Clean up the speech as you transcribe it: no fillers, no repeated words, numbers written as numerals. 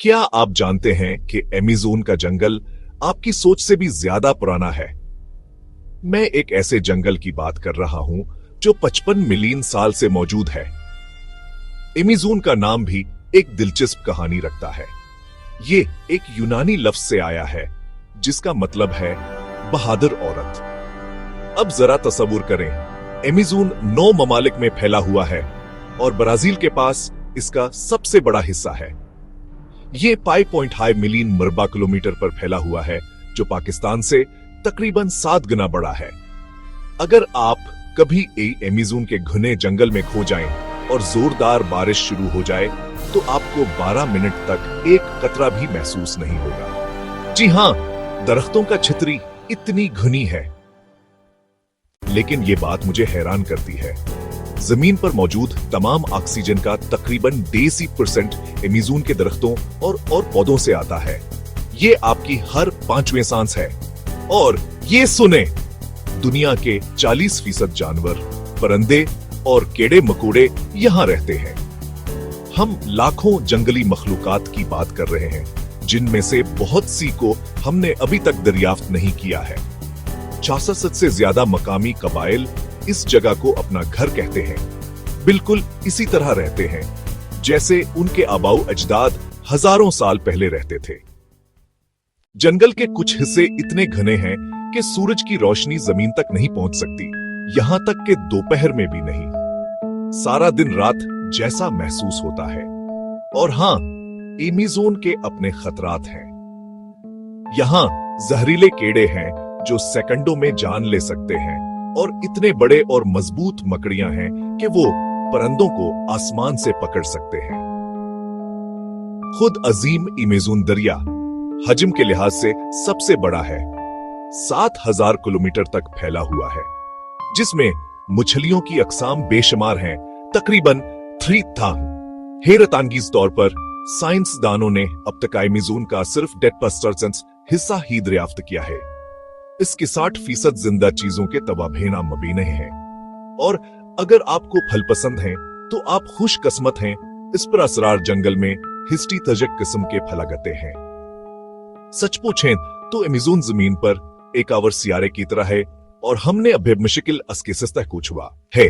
क्या आप जानते हैं कि अमेज़न का जंगल आपकी सोच से भी ज्यादा पुराना है? मैं एक ऐसे जंगल की बात कर रहा हूं जो 55 मिलियन साल से मौजूद है। अमेज़न का नाम भी एक दिलचस्प कहानी रखता है। ये एक यूनानी लफ्ज से आया है जिसका मतलब है बहादुर औरत। अब जरा तसव्वुर करें, अमेज़न 9 ममालिक में फैला हुआ है और ब्राजील के पास इसका सबसे बड़ा हिस्सा है। ये 5.5 मिलियन मरबा किलोमीटर पर फैला हुआ है जो पाकिस्तान से तकरीबन 7 गुना बड़ा है। अगर आप कभी अमेज़न के घने जंगल में खो जाएं और जोरदार बारिश शुरू हो जाए तो आपको 12 मिनट तक एक कतरा भी महसूस नहीं होगा। जी हां, दरख्तों का छतरी इतनी घनी है। लेकिन यह बात मुझे हैरान करती है, जमीन पर मौजूद तमाम ऑक्सीजन का तकरीबन 80% अमेज़न के दरख्तों और पौधों से आता है। ये आपकी हर 5वें सांस है। और ये सुने, दुनिया के 40% जानवर, परिंदे और कीड़े मकोड़े यहां रहते हैं। हम लाखों जंगली मखलूकात की बात कर रहे हैं जिनमें से बहुत सी को हमने अभी तक दरियाफ्त नहीं किया है। 66 से ज्यादा मकामी कबाइल इस जगह को अपना घर कहते हैं। बिल्कुल इसी तरह रहते हैं जैसे उनके आबाऊ अजदाद हजारों साल पहले रहते थे। जंगल के कुछ हिस्से इतने घने हैं कि सूरज की रोशनी जमीन तक नहीं पहुंच सकती, यहां तक कि दोपहर में भी नहीं। सारा दिन रात जैसा महसूस होता है। और हां, अमेज़न के अपने खतरात हैं। यहां जहरीले कीड़े हैं जो सेकंडों में जान ले सकते हैं और इतने बड़े और मजबूत मकड़ियां हैं कि वो परिंदों को आसमान से पकड़ सकते हैं। खुद अजीम अमेज़न दरिया हजम के लिहाज से सबसे बड़ा है, 7000 किलोमीटर तक फैला हुआ है, जिसमें मछलियों की अकसाम बेशुमार हैं, तकरीबन 3000। हैरतअंगेज तौर पर साइंसदानों ने अब तक अमेज़न का सिर्फ डेड पर्सेंट हिस्सा ही दरियाफ्त किया है। इसके 60% जिंदा चीजों के तबाह मबीने हैं। और अगर आपको फल पसंद हैं तो आप खुशकिस्मत हैं, इस पर असरार जंगल में हिस्टी तजक किस्म के फलागते हैं। सच पूछें तो अमेज़न जमीन पर एक आवर सियारे की तरह है और हमने अभी मुश्किल अस्के सस्ता कुछ हुआ है।